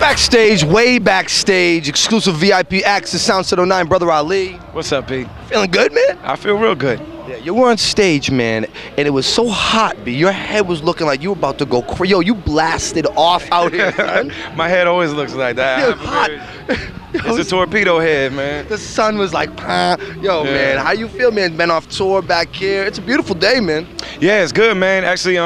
Backstage, way backstage, exclusive VIP access, Soundset 09, Brother Ali. What's up, B? Feeling good, man? I feel real good. Yeah, you were on stage, man, and it was so hot, B. Your head was looking like you were about to go crazy. Yo, you blasted off out here, man. My head always looks like that. You're hot. It's a torpedo head, man. The sun was like, yo, man, how you feel, man? Been off tour back here. It's a beautiful day, man. Yeah, it's good, man. Actually,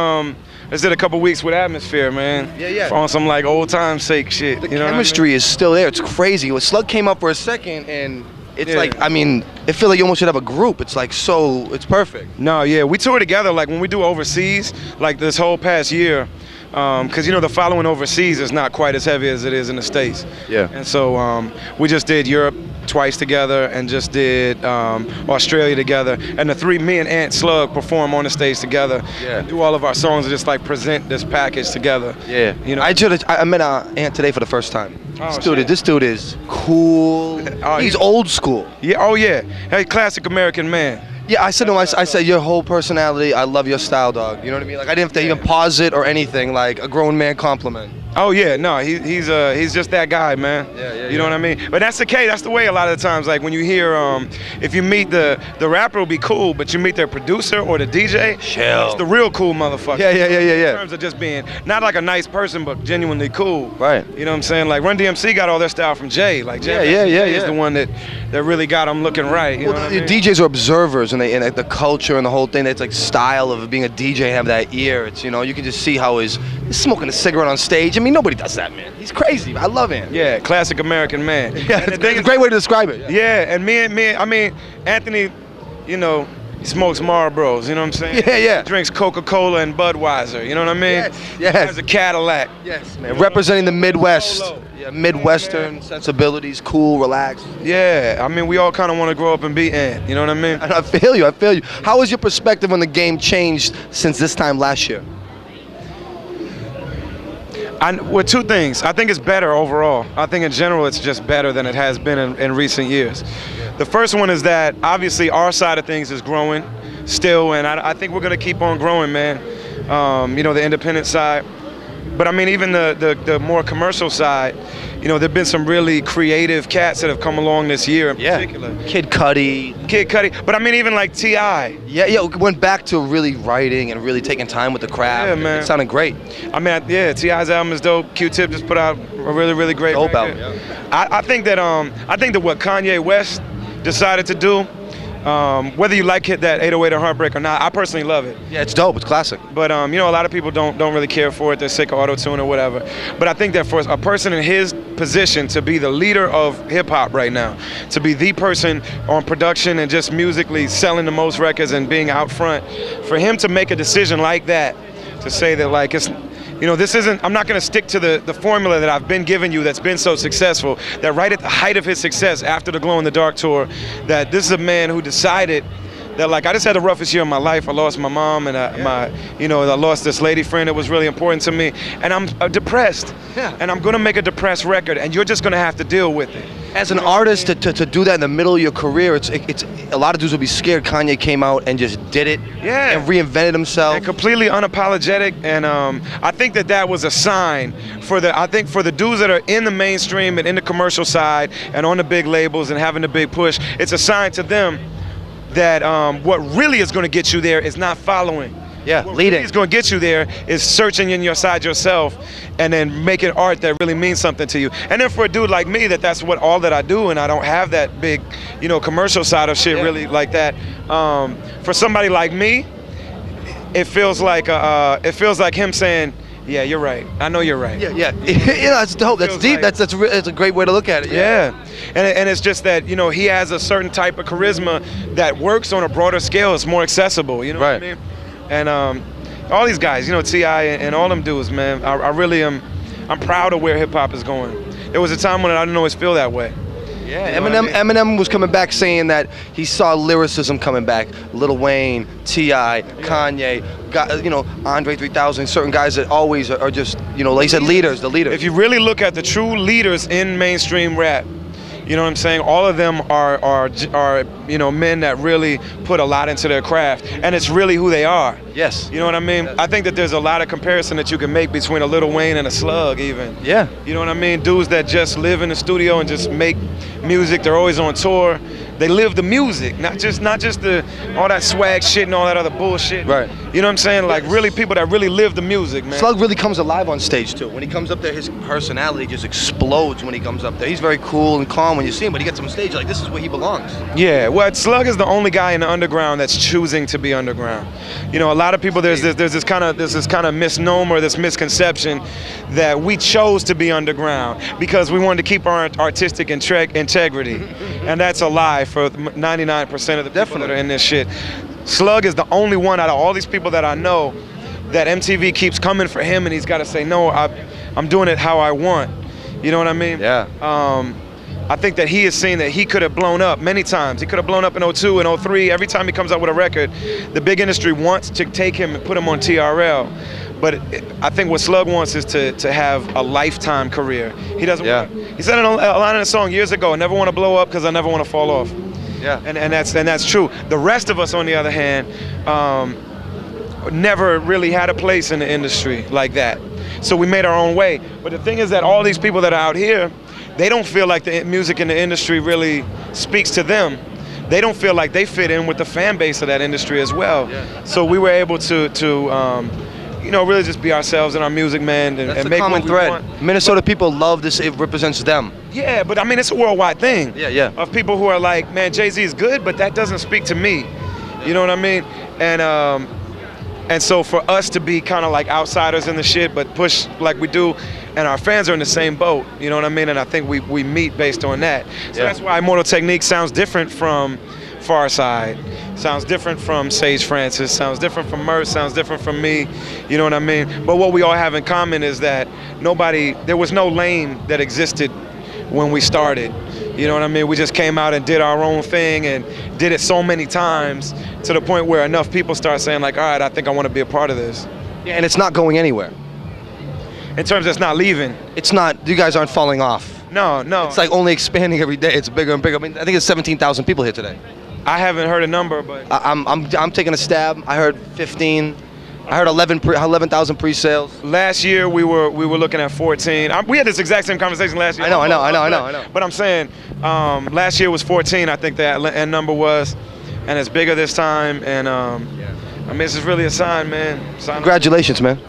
I did a couple weeks with Atmosphere, man. Yeah. On some like old time sake shit. The chemistry is still there. It's crazy. Slug came up for a second, and it's like, I mean, it feels like you almost should have a group. It's like it's perfect. No, yeah, we tour together like when we do overseas, like this whole past year. Because, you know, the following overseas is not quite as heavy as it is in the States. Yeah. And so we just did Europe twice together and just did Australia together. And me and Ant Slug perform on the stage together. Yeah. And do all of our songs and just like present this package together. Yeah. You know? I met Ant today for the first time. Oh, this dude is cool. He's old school. Yeah. Oh, yeah. Hey, classic American man. Yeah, I said to him, I said, your whole personality, I love your style, dog. You know what I mean? Like, I didn't have to even pause it or anything, like a grown man compliment. Oh yeah, no, he's just that guy, man. Yeah. You know what I mean? But that's okay. That's the way a lot of the times, like when you hear, if you meet the rapper will be cool, but you meet their producer or the DJ, chill. It's the real cool motherfucker. Yeah. In terms of just being not like a nice person, but genuinely cool. Right. You know what I'm saying? Like Run DMC got all their style from Jay. Like Jay is the one that really got them looking right. You know what I mean? DJs are observers, and like the culture and the whole thing. That's like style of being a DJ and have that ear. It's, you know, you can just see how he's smoking a cigarette on stage. I mean, nobody does that, man. He's crazy. I love him. Yeah, classic American man. Yeah, it's a great way to describe it. Yeah, and I mean, Anthony, you know, he smokes Marlboros, you know what I'm saying? Yeah. He drinks Coca-Cola and Budweiser, you know what I mean? Yes. He has a Cadillac. Yes, man. Representing the Midwest. Yeah, Midwestern sensibilities, cool, relaxed. Yeah, I mean, we all kind of want to grow up and be Ant, you know what I mean? And I feel you. How has your perspective on the game changed since this time last year? Well, two things. I think it's better overall. I think in general it's just better than it has been in recent years. The first one is that obviously our side of things is growing still, and I think we're going to keep on growing, man. You know, the independent side. But I mean, even the more commercial side, you know, there've been some really creative cats that have come along this year in particular. Kid Cudi. But I mean, even like T.I. Yeah, went back to really writing and really taking time with the craft. Yeah, man. It sounded great. I mean, yeah, T.I.'s album is dope. Q-Tip just put out a really, really great dope record. album. I think that what Kanye West decided to do, whether you like that 808 or Heartbreak or not, I personally love it. Yeah, it's dope. It's classic. But you know, a lot of people don't really care for it. They're sick of auto-tune or whatever. But I think that for a person in his position to be the leader of hip-hop right now, to be the person on production and just musically selling the most records and being out front, for him to make a decision like that, to say that like it's, you know, I'm not going to stick to the formula that I've been giving you that's been so successful, that right at the height of his success after the Glow in the Dark tour, that this is a man who decided that, like, I just had the roughest year of my life. I lost my mom and I lost this lady friend that was really important to me, and I'm depressed. Yeah. And I'm going to make a depressed record, and you're just going to have to deal with it. As an artist, to do that in the middle of your career, it's a lot of dudes will be scared. Kanye came out and just did it, and reinvented himself, and completely unapologetic. And I think that was a sign for the dudes that are in the mainstream and in the commercial side and on the big labels and having the big push. It's a sign to them that what really is going to get you there is not following. Yeah, what leading. Really is going to get you there is searching in your side yourself and then making art that really means something to you. And then for a dude like me, that's all that I do, and I don't have that big, you know, commercial side of shit really like that. For somebody like me, it feels like him saying, yeah, you're right. I know you're right. Yeah. You know, it's dope. That's deep. Like, that's a great way to look at it. Yeah. And it's just that, you know, he has a certain type of charisma that works on a broader scale. It's more accessible. You know what I mean? And all these guys, you know, T.I. and all them dudes, man. I really am. I'm proud of where hip hop is going. There was a time when I didn't always feel that way. Yeah, Eminem was coming back saying that he saw lyricism coming back. Lil Wayne, T.I., Kanye, you know, Andre 3000, certain guys that always are just, you know, like he said, leaders, the leaders. If you really look at the true leaders in mainstream rap, you know what I'm saying? All of them are you know, men that really put a lot into their craft, and it's really who they are. Yes. You know what I mean? I think that there's a lot of comparison that you can make between a Lil Wayne and a Slug even. Yeah. You know what I mean? Dudes that just live in the studio and just make music. They're always on tour. They live the music, not just the all that swag shit and all that other bullshit. Right. You know what I'm saying? Like really people that really live the music, man. Slug really comes alive on stage too. When he comes up there, his personality just explodes when he comes up there. He's very cool and calm when you see him, but he gets on stage like this is where he belongs. Yeah, well, Slug is the only guy in the underground that's choosing to be underground. You know, a lot of people there's this kind of misnomer, this misconception that we chose to be underground because we wanted to keep our artistic integrity, and that's a lie for 99% of the people that are in this shit. Slug is the only one out of all these people that I know that MTV keeps coming for him, and he's got to say no. I'm doing it how I want. You know what I mean? Yeah. I think that he has seen that he could have blown up many times. He could have blown up in 02 and 03. Every time he comes up with a record, the big industry wants to take him and put him on TRL. But I think what Slug wants is to have a lifetime career. He doesn't want, he said a line in a song years ago, I never want to blow up because I never want to fall off. Yeah. And that's true. The rest of us, on the other hand, never really had a place in the industry like that. So we made our own way. But the thing is that all these people that are out here, they don't feel like the music in the industry really speaks to them. They don't feel like they fit in with the fan base of that industry as well. Yeah. So we were able to you know, really just be ourselves in our music, man, and That's make the common what we thread. want. Minnesota people love this. It represents them. Yeah, but I mean, it's a worldwide thing. Yeah, yeah. Of people who are like, man, Jay-Z is good, but that doesn't speak to me. You know what I mean? And so for us to be kind of like outsiders in the shit, but push like we do, and our fans are in the same boat, you know what I mean? And I think we meet based on that. So that's why Immortal Technique sounds different from Far Side, sounds different from Sage Francis, sounds different from Merce, sounds different from me, you know what I mean? But what we all have in common is that there was no lane that existed when we started. You know what I mean? We just came out and did our own thing and did it so many times to the point where enough people start saying like, all right, I think I want to be a part of this. Yeah, and it's not going anywhere. In terms of it's not leaving. It's not, you guys aren't falling off. No, no. It's like only expanding every day. It's bigger and bigger. I mean, I think it's 17,000 people here today. I haven't heard a number, but I'm taking a stab. I heard 15. I heard 11,000 pre-sales. Last year we were looking at 14. We had this exact same conversation last year. I know. But I'm saying last year was 14. I think that end number was, and it's bigger this time. And I mean, this is really a sign, man. Congratulations, man.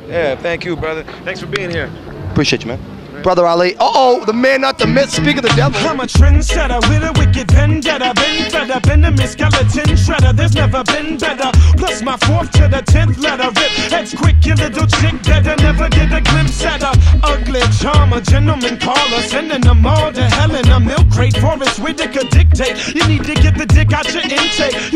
Yeah, thank you, brother. Thanks for being here. Appreciate you, man. Brother Ali. Uh-oh, the man, not the myth. Speak of the devil. I'm a trendsetter with a wicked vendetta. Been fed up in the skeleton shredder. There's never been better. Plus my 4th to the 10th letter. Rip heads quick, your little chick better. Never get a glimpse at her. Ugly charmer, gentleman caller. Sending them all to hell in a milk crate. Forrest Whitaker dictate. You need to get the dick out your intake.